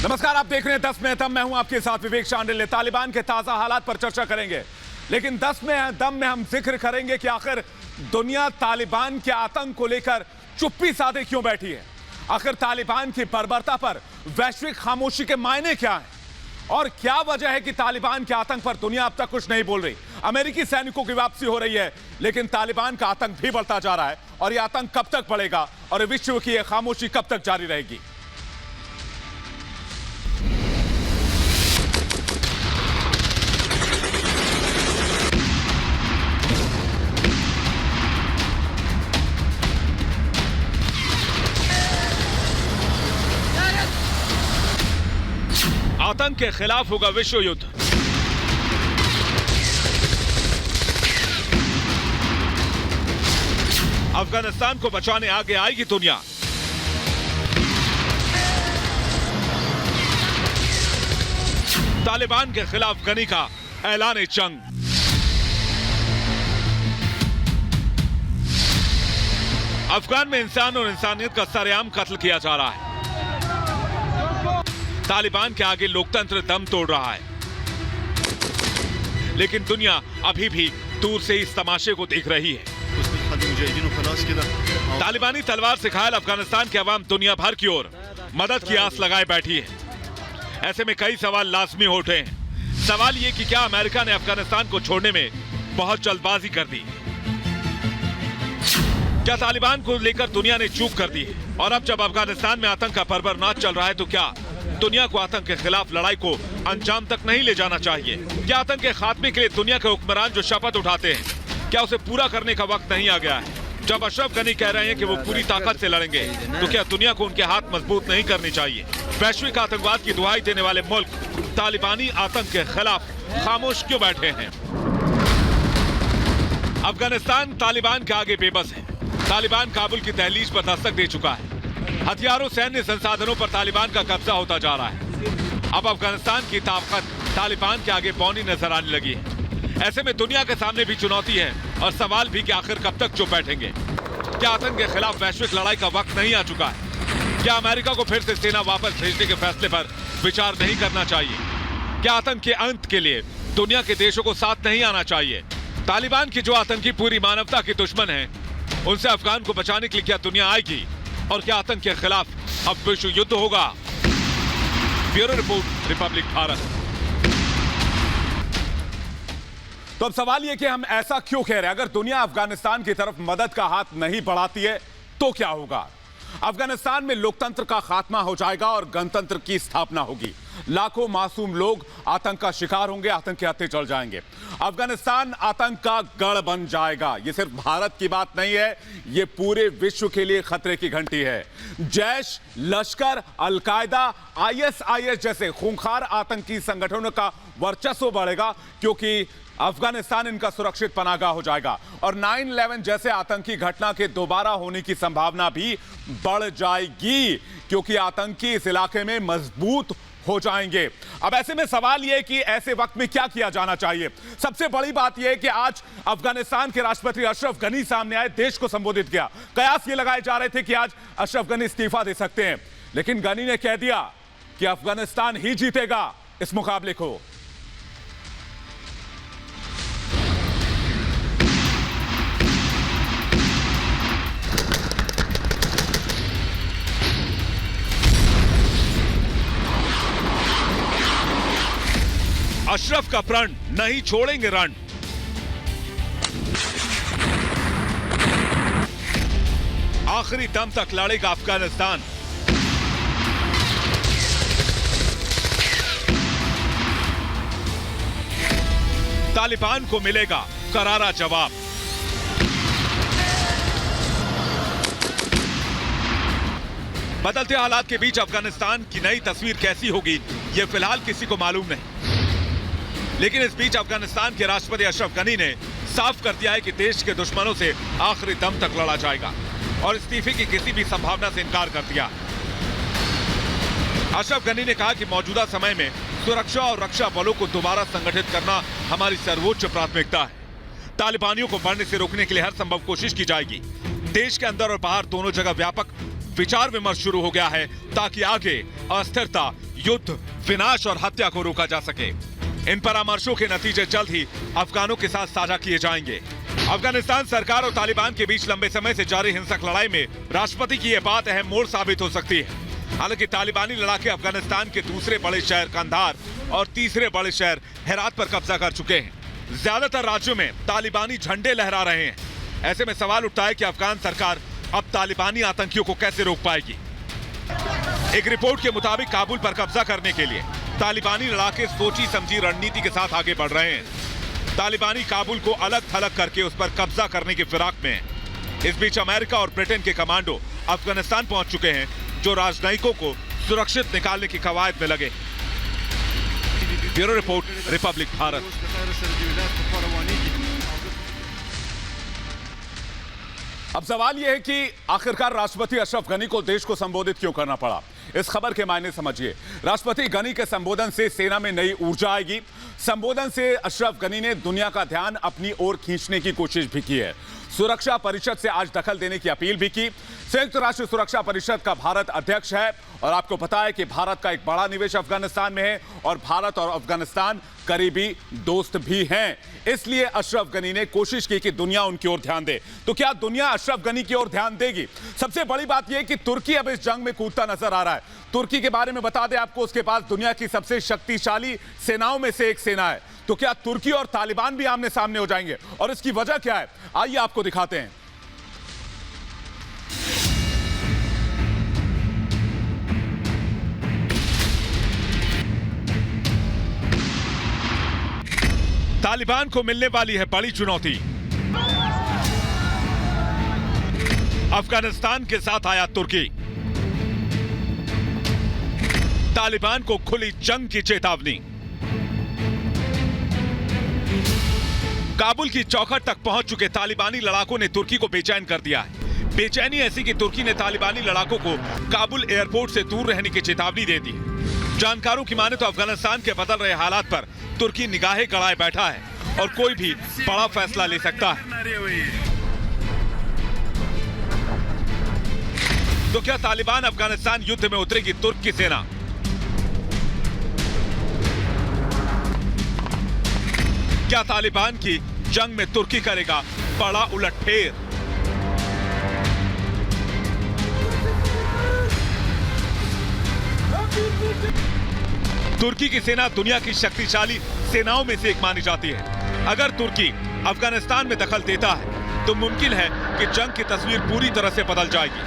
नमस्कार, आप देख रहे हैं 10 में दम। मैं हूं आपके साथ विवेक शांडिल्य। तालिबान के ताजा हालात पर चर्चा करेंगे, लेकिन 10 में दम में हम जिक्र करेंगे कि आखिर दुनिया तालिबान के आतंक को लेकर चुप्पी साधे क्यों बैठी है। आखिर तालिबान की बर्बरता पर वैश्विक खामोशी के मायने क्या हैं और क्या वजह है कि तालिबान के आतंक पर दुनिया अब तक कुछ नहीं बोल रही। अमेरिकी सैनिकों की वापसी हो रही है, लेकिन तालिबान का आतंक भी बढ़ता जा रहा है और यह आतंक कब तक बढ़ेगा और विश्व की यह खामोशी कब तक जारी रहेगी। आतंक के खिलाफ होगा विश्व युद्ध। अफगानिस्तान को बचाने आगे आएगी दुनिया। तालिबान के खिलाफ गनी का ऐलान जंग। अफगान में इंसान और इंसानियत का सरेआम कत्ल किया जा रहा है। तालिबान के आगे लोकतंत्र दम तोड़ रहा है, लेकिन दुनिया अभी भी दूर से इस तमाशे को देख रही है। तालिबानी तलवार से घायल अफगानिस्तान की आवाम दुनिया भर की ओर मदद की आस लगाए बैठी है। ऐसे में कई सवाल लाजमी उठे हैं। सवाल ये कि क्या अमेरिका ने अफगानिस्तान को छोड़ने में बहुत जल्दबाजी कर दी? क्या तालिबान को लेकर दुनिया ने चूक कर दी है? और अब जब अफगानिस्तान में आतंक का परबर नाच चल रहा है, तो क्या दुनिया को आतंक के खिलाफ लड़ाई को अंजाम तक नहीं ले जाना चाहिए? क्या आतंक के खात्मे के लिए दुनिया के हुक्मरान जो शपथ उठाते हैं, क्या उसे पूरा करने का वक्त नहीं आ गया है? जब अशरफ गनी कह रहे हैं कि वो पूरी ताकत से लड़ेंगे, तो क्या दुनिया को उनके हाथ मजबूत नहीं करनी चाहिए? वैश्विक आतंकवाद की दुहाई देने वाले मुल्क तालिबानी आतंक के खिलाफ खामोश क्यों बैठे हैं? अफगानिस्तान तालिबान के आगे बेबस है। तालिबान काबुल की दहलीज पर दस्तक दे चुका है। हथियारों, सैन्य संसाधनों पर तालिबान का कब्जा होता जा रहा है। अब अफगानिस्तान की ताकत तालिबान के आगे पौनी नजर आने लगी है। ऐसे में दुनिया के सामने भी चुनौती है और सवाल भी कि आखिर कब तक चुप बैठेंगे? क्या आतंक के खिलाफ वैश्विक लड़ाई का वक्त नहीं आ चुका है? क्या अमेरिका को फिर से सेना वापस भेजने के फैसले पर विचार नहीं करना चाहिए? क्या आतंक के अंत के लिए दुनिया के देशों को साथ नहीं आना चाहिए? तालिबान की जो आतंकी पूरी मानवता के दुश्मन है, उनसे अफगान को बचाने के लिए क्या दुनिया आएगी? और क्या आतंक के खिलाफ अब विश्व युद्ध होगा? Bureau report, Republic Bharat. तो अब सवाल यह कि हम ऐसा क्यों कह रहे हैं? अगर दुनिया अफगानिस्तान की तरफ मदद का हाथ नहीं बढ़ाती है तो क्या होगा? अफगानिस्तान में लोकतंत्र का खात्मा हो जाएगा और गणतंत्र की स्थापना होगी। लाखों मासूम लोग आतंक का शिकार होंगे, आतंक के हत्थे चढ़ जाएंगे। अफगानिस्तान आतंक का गढ़ बन जाएगा। यह सिर्फ भारत की बात नहीं है, यह पूरे विश्व के लिए खतरे की घंटी है। जैश, लश्कर, अलकायदा, ISIS जैसे खूंखार आतंकी संगठनों का वर्चस्व बढ़ेगा, क्योंकि अफगानिस्तान इनका सुरक्षित पनाहगाह हो जाएगा। और 9/11 जैसे आतंकी घटना के दोबारा होने की संभावना भी बढ़ जाएगी, क्योंकि आतंकी इस इलाके में मजबूत हो जाएंगे। अब ऐसे में सवाल यह है कि ऐसे वक्त में क्या किया जाना चाहिए? सबसे बड़ी बात यह है कि आज अफगानिस्तान के राष्ट्रपति अशरफ गनी सामने आए, देश को संबोधित किया। कयास ये लगाए जा रहे थे कि आज अशरफ गनी इस्तीफा दे सकते हैं, लेकिन गनी ने कह दिया कि अफगानिस्तान ही जीतेगा इस मुकाबले को। अशरफ का प्रण, नहीं छोड़ेंगे रण। आखिरी दम तक लड़ेगा अफगानिस्तान। तालिबान को मिलेगा करारा जवाब। बदलते हालात के बीच अफगानिस्तान की नई तस्वीर कैसी होगी, यह फिलहाल किसी को मालूम नहीं, लेकिन इस बीच अफगानिस्तान के राष्ट्रपति अशरफ गनी ने साफ कर दिया है कि देश के दुश्मनों से आखिरी दम तक लड़ा जाएगा और इस्तीफे की किसी भी संभावना से इनकार कर दिया। अशरफ गनी ने कहा कि मौजूदा समय में सुरक्षा और रक्षा बलों को दोबारा संगठित करना हमारी सर्वोच्च प्राथमिकता है। तालिबानियों को बढ़ने से रोकने के लिए हर संभव कोशिश की जाएगी। देश के अंदर और बाहर दोनों जगह व्यापक विचार विमर्श शुरू हो गया है ताकि आगे अस्थिरता युद्ध, विनाश और हत्या को रोका जा सके। इन परामर्शों के नतीजे जल्द ही अफगानों के साथ साझा किए जाएंगे। अफगानिस्तान सरकार और तालिबान के बीच लंबे समय से जारी हिंसक लड़ाई में राष्ट्रपति की यह बात अहम मोड़ साबित हो सकती है। हालांकि तालिबानी लड़ाके अफगानिस्तान के दूसरे बड़े शहर कंधार और तीसरे बड़े शहर हेरात पर कब्जा कर चुके हैं। ज्यादातर राज्यों में तालिबानी झंडे लहरा रहे हैं। ऐसे में सवाल उठता है कि अफगान सरकार अब तालिबानी आतंकियों को कैसे रोक पाएगी। एक रिपोर्ट के मुताबिक काबुल पर कब्जा करने के लिए तालिबानी लड़ाके सोची समझी रणनीति के साथ आगे बढ़ रहे हैं। तालिबानी काबुल को अलग थलग करके उस पर कब्जा करने की फिराक में है। इस बीच अमेरिका और ब्रिटेन के कमांडो अफगानिस्तान पहुंच चुके हैं, जो राजनयिकों को सुरक्षित निकालने की कवायद में लगे। Bureau report, Republic Bharat. अब सवाल यह है कि आखिरकार राष्ट्रपति अशरफ गनी को देश को संबोधित क्यों करना पड़ा। इस खबर के मायने समझिए। राष्ट्रपति गनी के संबोधन से सेना में नई ऊर्जा आएगी। संबोधन से अशरफ गनी ने दुनिया का ध्यान अपनी ओर खींचने की कोशिश भी की है। सुरक्षा परिषद से आज दखल देने की अपील भी की। संयुक्त राष्ट्र सुरक्षा परिषद का भारत अध्यक्ष है और आपको पता है कि भारत का एक बड़ा निवेश अफगानिस्तान में है और भारत और अफगानिस्तान करीबी दोस्त भी हैं। इसलिए अशरफ गनी ने कोशिश की कि दुनिया उनकी ओर ध्यान दे। तो क्या दुनिया अशरफ गनी की ओर ध्यान देगी? सबसे बड़ी बात यह है कि तुर्की अब इस जंग में कूदता नजर आ रहा है। तुर्की के बारे में बता दें आपको, उसके पास दुनिया की सबसे शक्तिशाली सेनाओं में से एक सेना है। तो क्या तुर्की और तालिबान भी आमने सामने हो जाएंगे और इसकी वजह क्या है? आइए आपको दिखाते हैं। तालिबान को मिलने वाली है बड़ी चुनौती। अफगानिस्तान के साथ आया तुर्की। तालिबान को खुली जंग की चेतावनी। काबुल की चौखट तक पहुंच चुके तालिबानी लड़ाकों ने तुर्की को बेचैन कर दिया है। बेचैनी ऐसी कि तुर्की ने तालिबानी लड़ाकों को काबुल एयरपोर्ट से दूर रहने की चेतावनी दे दी। जानकारों की माने तो अफगानिस्तान के बदल रहे हालात पर तुर्की निगाहें गड़ाए बैठा है और कोई भी बड़ा फैसला ले सकता है। तो क्या तालिबान अफगानिस्तान युद्ध में उतरेगी तुर्क की सेना? क्या तालिबान की जंग में तुर्की करेगा बड़ा उलटफेर? तुर्की की सेना दुनिया की शक्तिशाली सेनाओं में से एक मानी जाती है। अगर तुर्की अफगानिस्तान में दखल देता है तो मुमकिन है कि जंग की तस्वीर पूरी तरह से बदल जाएगी।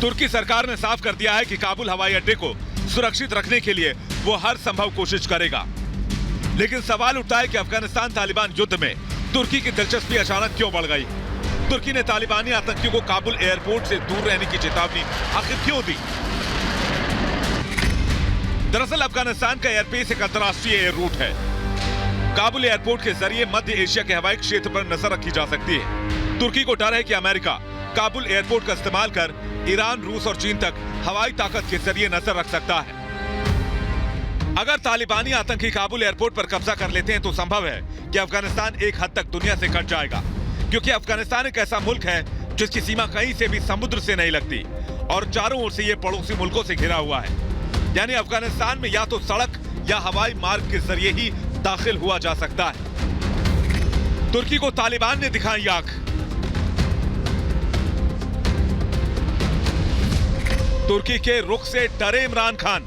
तुर्की सरकार ने साफ कर दिया है कि काबुल हवाई अड्डे को सुरक्षित रखने के लिए वो हर संभव कोशिश करेगा। लेकिन सवाल उठता है कि अफगानिस्तान तालिबान युद्ध में तुर्की की दिलचस्पी अचानक क्यों बढ़ गई? तुर्की ने तालिबानी आतंकियों को काबुल एयरपोर्ट से दूर रहने की चेतावनी आखिर क्यों दी? दरअसल अफगानिस्तान का एयरबेस एक अंतर्राष्ट्रीय एयर रूट है। काबुल एयरपोर्ट के जरिए मध्य एशिया के हवाई क्षेत्र पर नजर रखी जा सकती है। तुर्की को डर है कि अमेरिका काबुल एयरपोर्ट का इस्तेमाल कर ईरान, रूस और चीन तक हवाई ताकत के जरिए नजर रख सकता है। अगर तालिबानी आतंकी काबुल एयरपोर्ट पर कब्जा कर लेते हैं तो संभव है कि अफगानिस्तान एक हद तक दुनिया से कट जाएगा, क्योंकि अफगानिस्तान एक ऐसा मुल्क है जिसकी सीमा कहीं से भी समुद्र से नहीं लगती और चारों ओर से ये पड़ोसी मुल्कों से घिरा हुआ है। यानी अफगानिस्तान में या तो सड़क या हवाई मार्ग के जरिए ही दाखिल हुआ जा सकता है। तुर्की को तालिबान ने दिखाई आंख। तुर्की के रुख से डरे इमरान खान।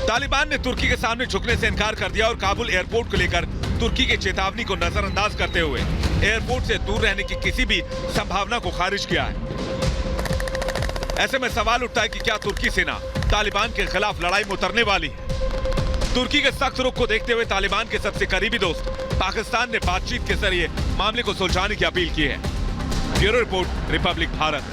तालिबान ने तुर्की के सामने झुकने से इनकार कर दिया और काबुल एयरपोर्ट को लेकर तुर्की की चेतावनी को नजरअंदाज करते हुए एयरपोर्ट से दूर रहने की किसी भी संभावना को खारिज किया है। ऐसे में सवाल उठता है कि क्या तुर्की सेना तालिबान के खिलाफ लड़ाई में उतरने वाली है? तुर्की के सख्त रुख को देखते हुए तालिबान के सबसे करीबी दोस्त पाकिस्तान ने बातचीत के जरिए मामले को सुलझाने की अपील की है। Bureau report, Republic Bharat.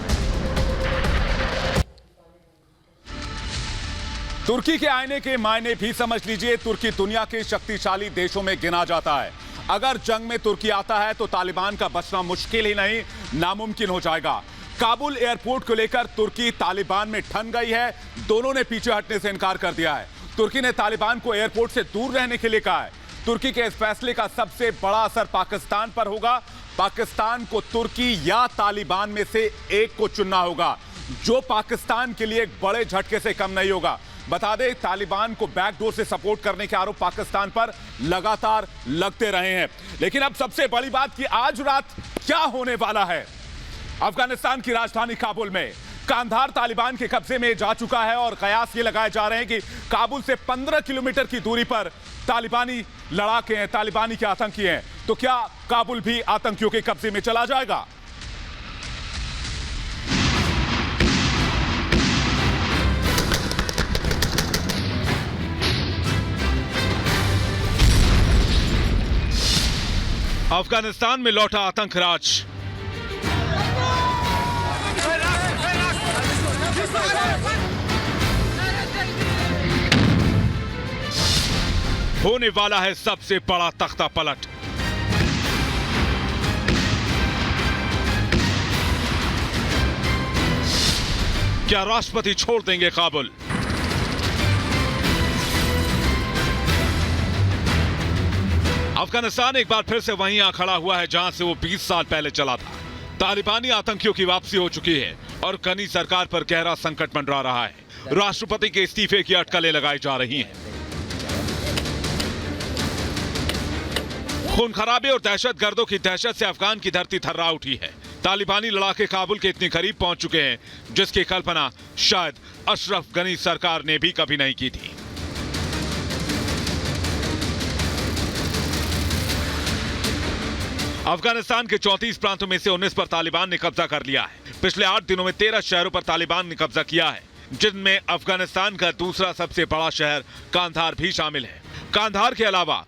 तुर्की के आईने के मायने भी समझ लीजिए। तुर्की दुनिया के शक्तिशाली देशों में गिना जाता है। अगर जंग में तुर्की आता है तो तालिबान का बचना मुश्किल ही नहीं, नामुमकिन हो जाएगा। काबुल एयरपोर्ट को लेकर तुर्की तालिबान में ठन गई है। दोनों ने पीछे हटने से इनकार कर दिया है। तुर्की ने तालिबान को एयरपोर्ट से दूर रहने के लिए कहा है। तुर्की के इस फैसले का सबसे बड़ा असर पाकिस्तान पर होगा। पाकिस्तान को तुर्की या तालिबान में से एक को चुनना होगा, जो पाकिस्तान के लिए एक बड़े झटके से कम नहीं होगा। बता दें, तालिबान को बैकडोर से सपोर्ट करने के आरोप पाकिस्तान पर लगातार लगते रहे हैं। लेकिन अब सबसे बड़ी बात कि आज रात क्या होने वाला है। अफगानिस्तान की राजधानी काबुल में कांधार तालिबान के कब्जे में जा चुका है और कयास ये लगाए जा रहे हैं कि काबुल से 15 किलोमीटर की दूरी पर तालिबानी लड़ाके हैं, तालिबानी के आतंकी हैं। तो क्या काबुल भी आतंकियों के कब्जे में चला जाएगा? अफगानिस्तान में लौटा आतंकराज। होने वाला है सबसे बड़ा तख्ता पलट। क्या राष्ट्रपति छोड़ देंगे काबुल? अफगानिस्तान एक बार फिर से वहीं आ खड़ा हुआ है जहां से वो 20 साल पहले चला था। तालिबानी आतंकियों की वापसी हो चुकी है और गनी सरकार पर गहरा संकट मंडरा रहा है। राष्ट्रपति के इस्तीफे की अटकलें लगाई जा रही हैं। खून खराबे और दहशतगर्दों की दहशत से अफगान की धरती थर्रा उठी है। तालिबानी लड़ाके काबुल के इतने करीब पहुंच चुके हैं जिसकी कल्पना शायद अशरफ गनी सरकार ने भी कभी नहीं की थी। अफगानिस्तान के 34 प्रांतों में से 19 पर तालिबान ने कब्जा कर लिया है। पिछले 8 दिनों में 13 शहरों पर तालिबान ने कब्जा किया है, जिनमें अफगानिस्तान का दूसरा सबसे बड़ा शहर कांधार भी शामिल है। कांधार के अलावा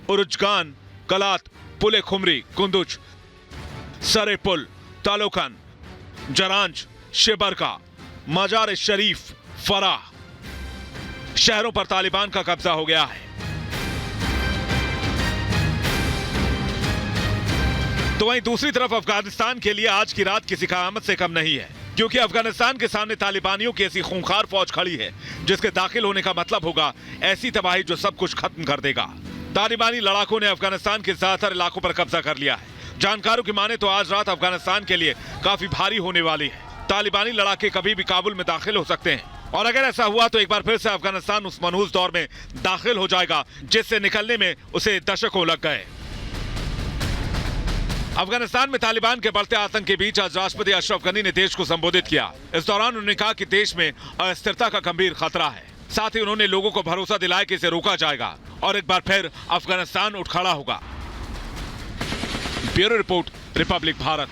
उरुजगान, कलात, पुले खुमरी, कुंदुज, सरेपुल, तालोकन, जरांज, शेबरका, मजार शरीफ, फराह शहरों पर तालिबान का कब्जा हो गया है। तो वहीं दूसरी तरफ अफगानिस्तान के लिए आज की रात किसी क़यामत से कम नहीं है, क्योंकि अफगानिस्तान के सामने तालिबानियों की ऐसी खूंखार फौज खड़ी है जिसके दाखिल होने का मतलब होगा ऐसी तबाही जो सब कुछ खत्म कर देगा। तालिबानी लड़ाकों ने अफगानिस्तान के ज्यादातर इलाकों पर कब्जा कर लिया है। जानकारों की माने तो आज रात अफगानिस्तान के लिए काफी भारी होने वाली है। तालिबानी लड़ाके कभी भी काबुल में दाखिल हो सकते हैं और अगर ऐसा हुआ तो एक बार फिर से अफगानिस्तान उस मनहूस दौर में दाखिल हो जाएगा जिससे निकलने में उसे दशकों लग गए। अफगानिस्तान में तालिबान के बढ़ते आतंक के बीच आज राष्ट्रपति अशरफ गनी ने देश को संबोधित किया। इस दौरान उन्होंने कहा कि देश में अस्थिरता का गंभीर खतरा है। साथ ही उन्होंने लोगों को भरोसा दिलाया कि इसे रोका जाएगा और एक बार फिर अफगानिस्तान उठ खड़ा होगा। Bureau report, Republic Bharat.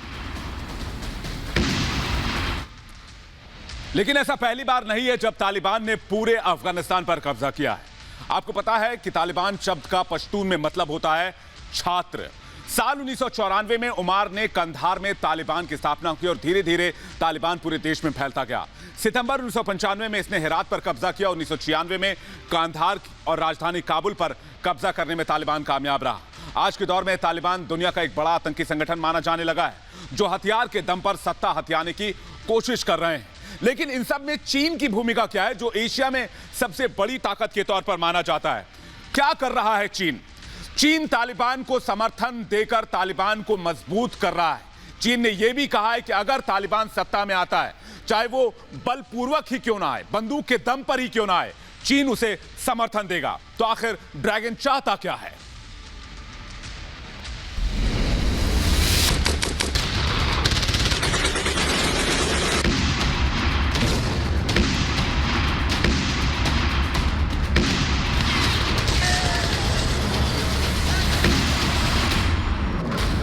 लेकिन ऐसा पहली बार नहीं है जब तालिबान ने पूरे अफगानिस्तान पर कब्जा किया है। आपको पता है कि तालिबान शब्द का पश्तून में मतलब होता है छात्र। साल 1994 में उमार ने कंधार में तालिबान की स्थापना की और धीरे धीरे तालिबान पूरे देश में फैलता गया। सितंबर 1995 में इसने हेरात पर कब्जा किया। 1996 में कंधार और राजधानी काबुल पर कब्जा करने में तालिबान कामयाब रहा। आज के दौर में तालिबान दुनिया का एक बड़ा आतंकी संगठन माना जाने लगा है, जो हथियार के दम पर सत्ता हथियाने की कोशिश कर रहे हैं। लेकिन इन सब में चीन की भूमिका क्या है, जो एशिया में सबसे बड़ी ताकत के तौर पर माना जाता है? क्या कर रहा है चीन? चीन तालिबान को समर्थन देकर तालिबान को मजबूत कर रहा है। चीन ने यह भी कहा है कि अगर तालिबान सत्ता में आता है, चाहे वो बलपूर्वक ही क्यों ना आए, बंदूक के दम पर ही क्यों ना आए, चीन उसे समर्थन देगा। तो आखिर ड्रैगन चाहता क्या है?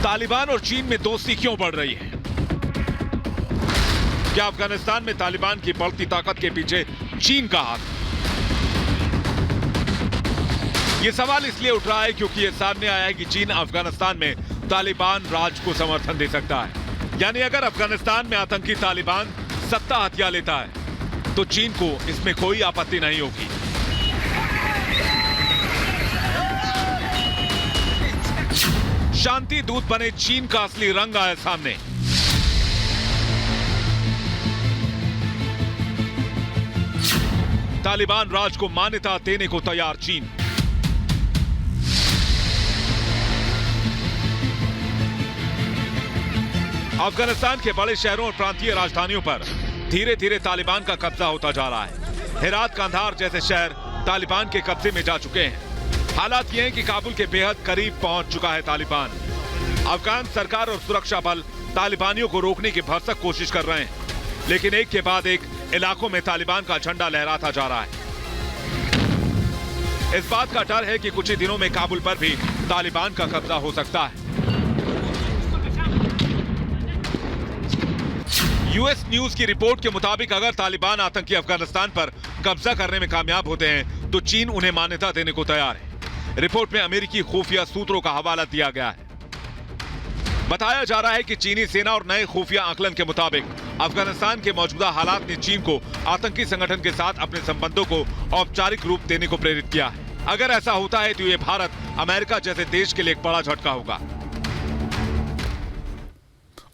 तालिबान और चीन में दोस्ती क्यों बढ़ रही है? क्या अफगानिस्तान में तालिबान की बढ़ती ताकत के पीछे चीन का हाथ? यह सवाल इसलिए उठ रहा है क्योंकि यह सामने आया है कि चीन अफगानिस्तान में तालिबान राज को समर्थन दे सकता है। यानी अगर अफगानिस्तान में आतंकी तालिबान सत्ता हथिया लेता है तो चीन को इसमें कोई आपत्ति नहीं होगी। शांति दूत बने चीन का असली रंग आया सामने। तालिबान राज को मान्यता देने को तैयार चीन। अफगानिस्तान के बड़े शहरों और प्रांतीय राजधानियों पर धीरे धीरे तालिबान का कब्जा होता जा रहा है। हेरात, कंधार जैसे शहर तालिबान के कब्जे में जा चुके हैं। हालात ये हैं कि काबुल के बेहद करीब पहुंच चुका है तालिबान। अफगान सरकार और सुरक्षा बल तालिबानियों को रोकने की भरसक कोशिश कर रहे हैं, लेकिन एक के बाद एक इलाकों में तालिबान का झंडा लहराता जा रहा है। इस बात का डर है कि कुछ ही दिनों में काबुल पर भी तालिबान का कब्जा हो सकता है। यूएस न्यूज की रिपोर्ट के मुताबिक अगर तालिबान आतंकी अफगानिस्तान पर कब्जा करने में कामयाब होते हैं तो चीन उन्हें मान्यता देने को तैयार है। रिपोर्ट में अमेरिकी खुफिया सूत्रों का हवाला दिया गया है। बताया जा रहा है कि चीनी सेना और नए खुफिया आकलन के मुताबिक अफगानिस्तान के मौजूदा हालात ने चीन को आतंकी संगठन के साथ अपने संबंधों को औपचारिक रूप देने को प्रेरित किया है। अगर ऐसा होता है तो ये भारत, अमेरिका जैसे देश के लिए एक बड़ा झटका होगा।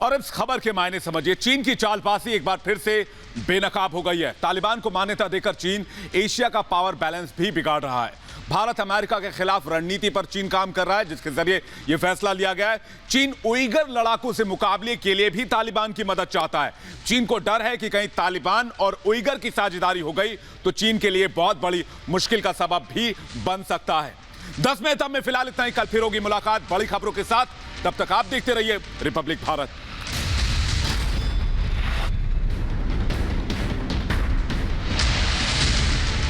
और इस खबर के मायने समझिए, चीन की चालबाजी एक बार फिर से बेनकाब हो गई है। तालिबान को मान्यता देकर चीन एशिया का पावर बैलेंस भी बिगाड़ रहा है। भारत अमेरिका के खिलाफ रणनीति पर चीन काम कर रहा है, जिसके जरिए यह फैसला लिया गया है। चीन उइगर लड़ाकों से मुकाबले के लिए भी तालिबान की मदद चाहता है। चीन को डर है कि कहीं तालिबान और उइगर की साझेदारी हो गई तो चीन के लिए बहुत बड़ी मुश्किल का सबब भी बन सकता है। 10 में तब में फिलहाल इतना ही। कल फिर होगी मुलाकात बड़ी खबरों के साथ। तब तक आप देखते रहिए रिपब्लिक भारत।